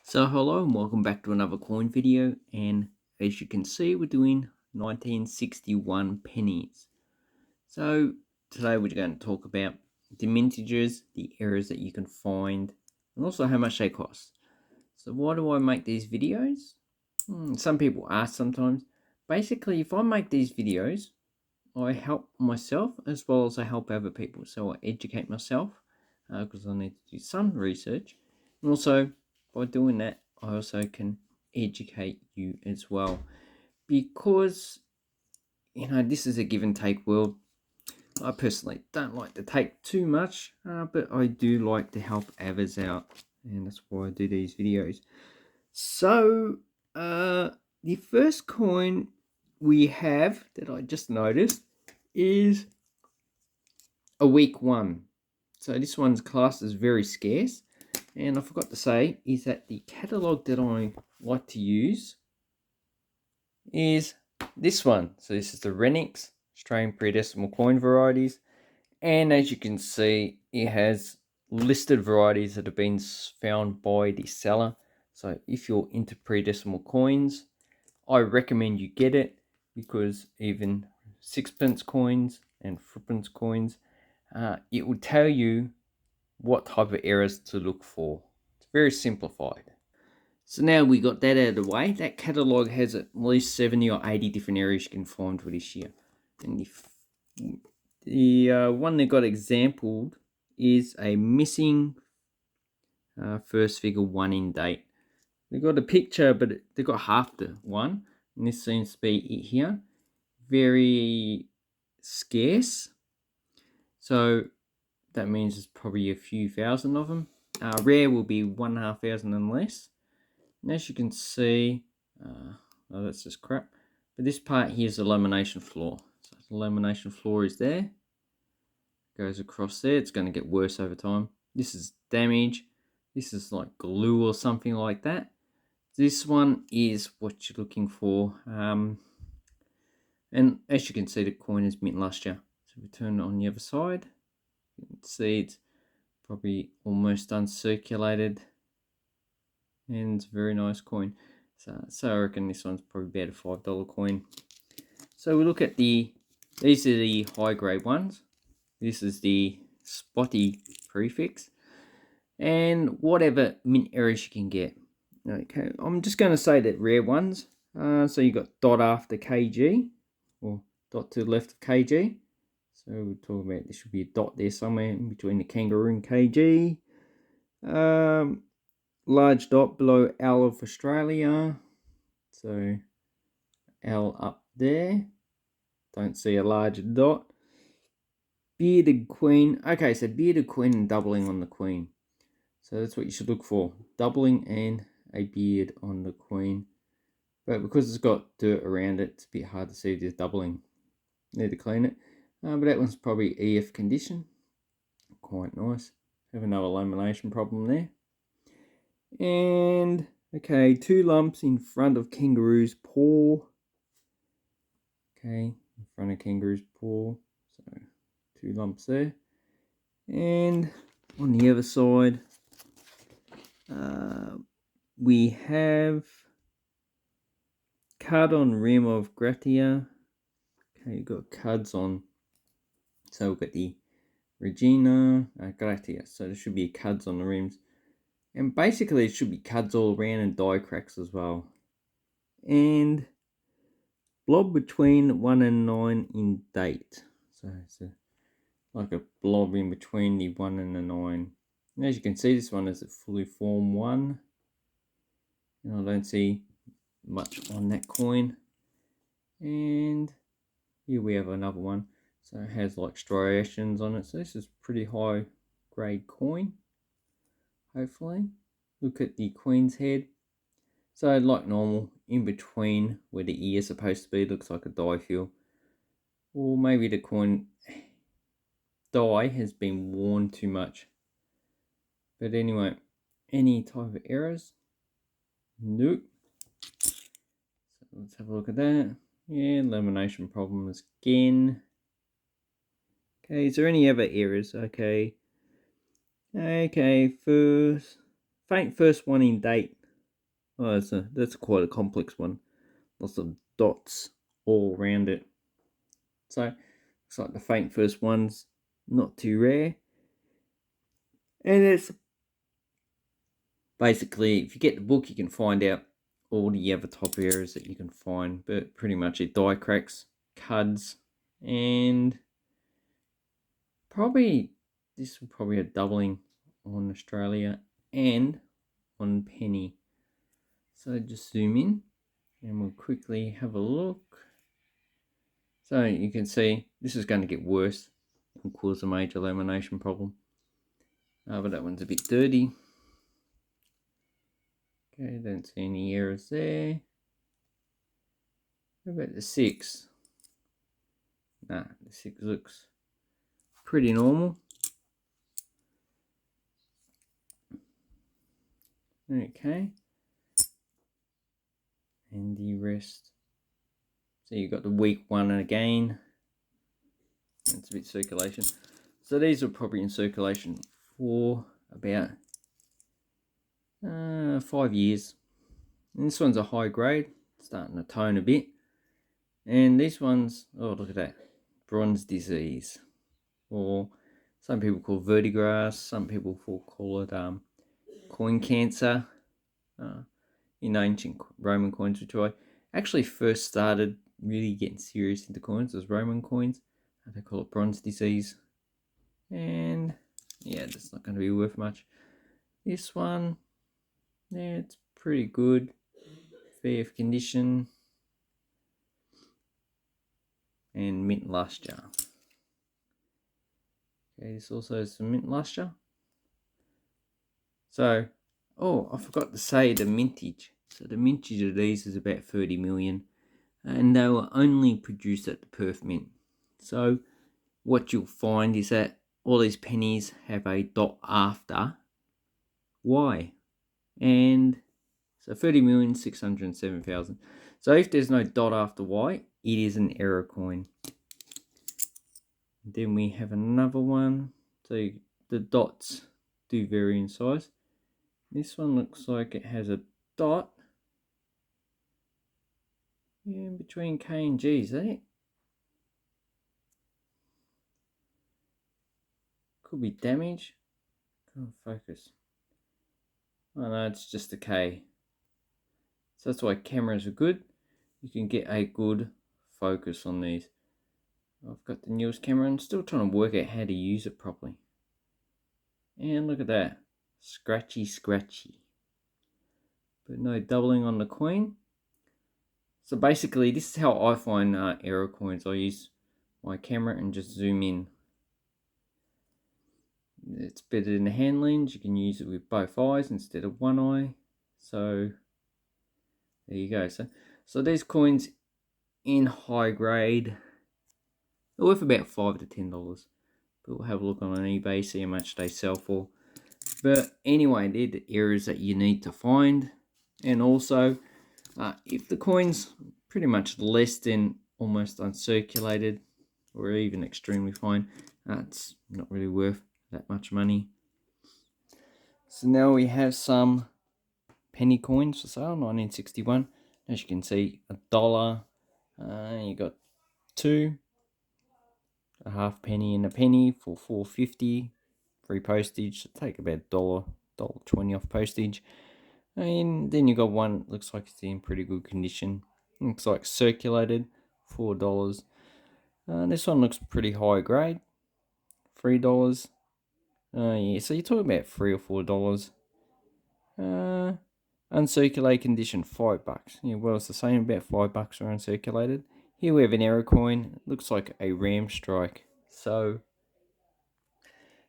So hello and welcome back to another coin video, and as you can see we're doing 1961 pennies. So today we're going to talk about the mintages, the errors that you can find, and also how much they cost. So why do I make these videos? Some people ask sometimes. Basically, if I make these videos, I help myself as well as I help other people. So I educate myself because I need to do some research, and also by doing that I also can educate you as well, because this is a give and take world. I personally don't like to take too much, but I do like to help others out, and that's why I do these videos. So the first coin we have that I just noticed is a week one. So this one's classed as very scarce. And I forgot to say is that the catalogue that I like to use is this one. So this is the Renix Australian Pre-Decimal Coin Varieties. And as you can see, it has listed varieties that have been found by the seller. So if you're into pre-decimal coins, I recommend you get it, because even sixpence coins and threepence coins, it will tell you what type of errors to look for. It's very simplified. So now we got that out of the way. That catalogue has at least 70 or 80 different errors you can find for this year. And the one that got exampled is a missing first figure 1 in date. They got a picture, but they got half the one, and this seems to be it here. Very scarce, so that means there's probably a few thousand of them. Rare will be 1,500 and less. And as you can see, oh, that's just crap. But this part here is the lamination floor. So the lamination floor is there. Goes across there. It's going to get worse over time. This is damage. This is like glue or something like that. This one is what you're looking for. And as you can see, the coin is mint last year. So we turn it on the other side. You can see it's probably almost uncirculated, and it's a very nice coin. So I reckon this one's probably about a $5 coin. So we look at these are the high grade ones. This is the spotty prefix, and whatever mint errors you can get. Okay, I'm just going to say that rare ones. So you got dot after kg, or dot to the left of kg. So we're talking about, there should be a dot there somewhere in between the kangaroo and kg. Large dot below L of Australia. So L up there. Don't see a large dot. Bearded queen. Okay, so bearded queen and doubling on the queen. So that's what you should look for. Doubling and a beard on the queen. But because it's got dirt around it, it's a bit hard to see if there's doubling. Need to clean it. But that one's probably EF condition. Quite nice. Have another lamination problem there. And okay, 2 lumps in front of kangaroo's paw. Okay, in front of kangaroo's paw. So 2 lumps there. And on the other side, we have cud on rim of Gratia. Okay, you've got cuds on. So we've got the Regina Gratia. So there should be cuds on the rims. And basically it should be cuds all around and die cracks as well. And blob between 1 and 9 in date. So it's like a blob in between the 1 and the 9. And as you can see, this one is a fully formed 1. And I don't see much on that coin. And here we have another one. So it has like striations on it. So this is pretty high grade coin, hopefully. Look at the queen's head. So like normal, in between where the ear is supposed to be, looks like a die fill. Or maybe the coin die has been worn too much. But anyway, any type of errors? Nope. So let's have a look at that. Yeah, lamination problems again. Okay, is there any other errors? Okay, faint first 1 in date. Oh, that's quite a complex one. Lots of dots all around it. So looks like the faint first one's not too rare. And it's basically, if you get the book, you can find out all the other top errors that you can find. But pretty much it die cracks, cuds, and probably this will probably a doubling on Australia and on penny. So just zoom in and we'll quickly have a look. So you can see this is going to get worse and cause a major lamination problem. But that one's a bit dirty. Okay, don't see any errors there. How about the 6? Nah, the 6 looks pretty normal. Okay. And the rest. So you've got the weak one again. It's a bit circulation. So these are probably in circulation for about 5 years. And this one's a high grade, starting to tone a bit. And these ones, oh look at that, bronze disease. Or some people call verdigras, some people call it coin cancer. In ancient Roman coins, which I actually first started really getting serious into coins, was Roman coins. They call it bronze disease. And yeah, that's not going to be worth much. This one, yeah, it's pretty good. Fair condition. And mint luster. Okay, this also has some mint luster. So, oh, I forgot to say the mintage. So the mintage of these is about 30 million. And they were only produced at the Perth Mint. So what you'll find is that all these pennies have a dot after Y. And so 30,607,000. So if there's no dot after Y, it is an error coin. Then we have another one. So the dots do vary in size. This one looks like it has a dot in between K and G. Is that it? Could be damage. Can't focus. Oh no, it's just a K. So that's why cameras are good. You can get a good focus on these. I've got the newest camera and still trying to work out how to use it properly. And look at that. Scratchy, scratchy. But no doubling on the coin. So basically, this is how I find error coins. I use my camera and just zoom in. It's better than the hand lens. You can use it with both eyes instead of one eye. So there you go. So these coins in high grade, they're worth about $5 to $10. But we'll have a look on eBay, see how much they sell for. But anyway, they're the errors that you need to find. And also, if the coin's pretty much less than almost uncirculated or even extremely fine, it's not really worth that much money. So now we have some penny coins for sale, 1961. As you can see, $1. You got 2, a half penny and a penny for $4.50. Free postage. So take about $1.20 off postage. And then you got one, looks like it's in pretty good condition. Looks like circulated, $4. This one looks pretty high grade, $3. Yeah, so you're talking about $3 or $4. Uncirculated condition, $5. Yeah, well, it's the same, about $5 for uncirculated. Here we have an error coin. It looks like a ram strike. So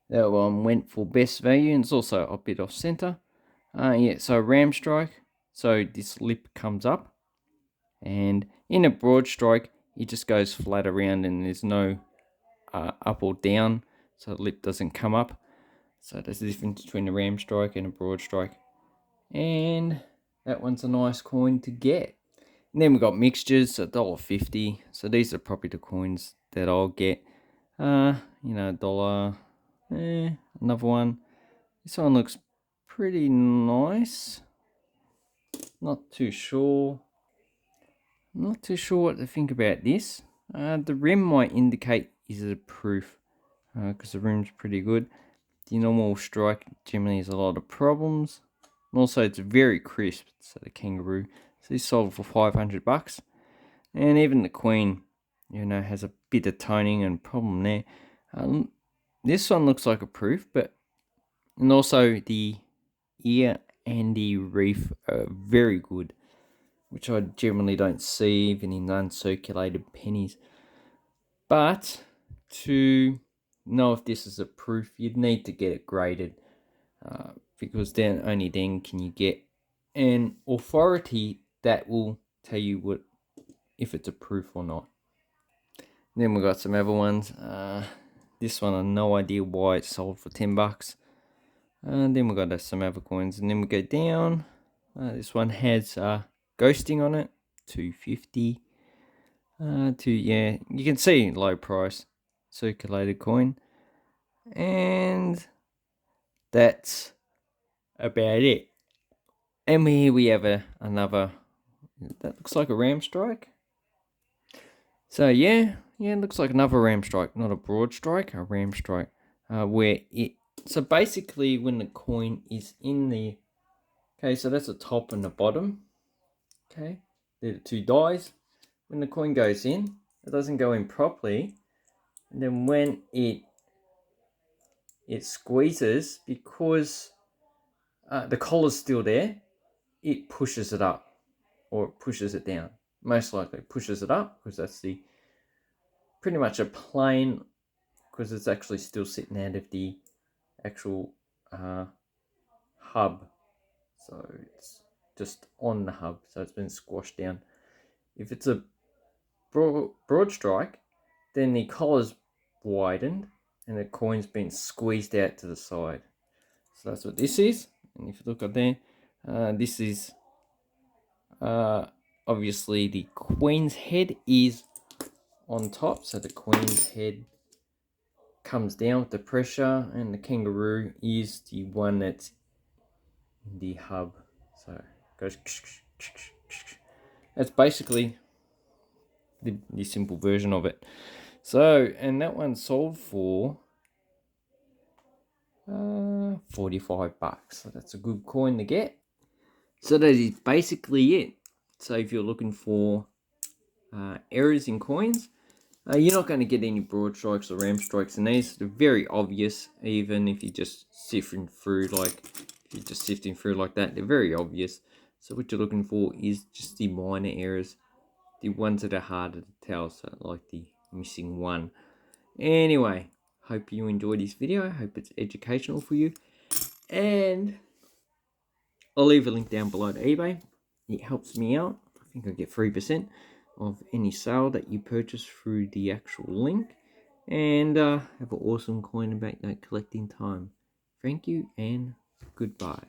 that one went for best value, and it's also a bit off center. Yeah, so ram strike. So this lip comes up, and in a broad strike, it just goes flat around, and there's no up or down, so the lip doesn't come up. So there's the difference between a ram strike and a broad strike. And that one's a nice coin to get. And then we've got mixtures, $1.50. So these are probably the coins that I'll get. $1. Another one. This one looks pretty nice. Not too sure. Not too sure what to think about this. The rim might indicate is it a proof, because the rim's pretty good. The normal strike generally has a lot of problems. And also it's very crisp, so the kangaroo. So this sold for $500. And even the queen, has a bit of toning and problem there. This one looks like a proof, and also the ear and the reef are very good, which I generally don't see even in uncirculated pennies. But to know if this is a proof, you'd need to get it graded, because then only then can you get an authority that will tell you if it's a proof or not. Then we got some other ones. This one I have no idea why it sold for $10. And then we got some other coins, and then we go down. This one has ghosting on it, $2.50. You can see low price, circulated coin, and that's about it. And here we have another. That looks like a ram strike. So it looks like another ram strike, not a broad strike, a ram strike, so basically when the coin is in the, okay, so that's the top and the bottom, okay, they're the two dies. When the coin goes in, it doesn't go in properly, and then when it squeezes, because the collar's still there, it pushes it up, or it pushes it down. Most likely pushes it up, because that's the pretty much a plain, because it's actually still sitting out of the actual hub, so it's just on the hub, so it's been squashed down. If it's a broad strike, then the collar's widened and the coin's been squeezed out to the side. So that's what this is. And if you look up there, this is obviously the queen's head is on top, so the queen's head comes down with the pressure, and the kangaroo is the one that's in the hub, so it goes. That's basically the simple version of it. So, and that one sold for $45. So that's a good coin to get. So that is basically it. So if you're looking for errors in coins, you're not going to get any broad strikes or ram strikes in these. They're very obvious, even if you're just sifting through like that. They're very obvious. So what you're looking for is just the minor errors, the ones that are harder to tell, so like the missing one. Anyway, hope you enjoyed this video. I hope it's educational for you. And I'll leave a link down below to eBay. It helps me out. I think I get 3% of any sale that you purchase through the actual link. And have an awesome coin and banknote collecting time. Thank you and goodbye.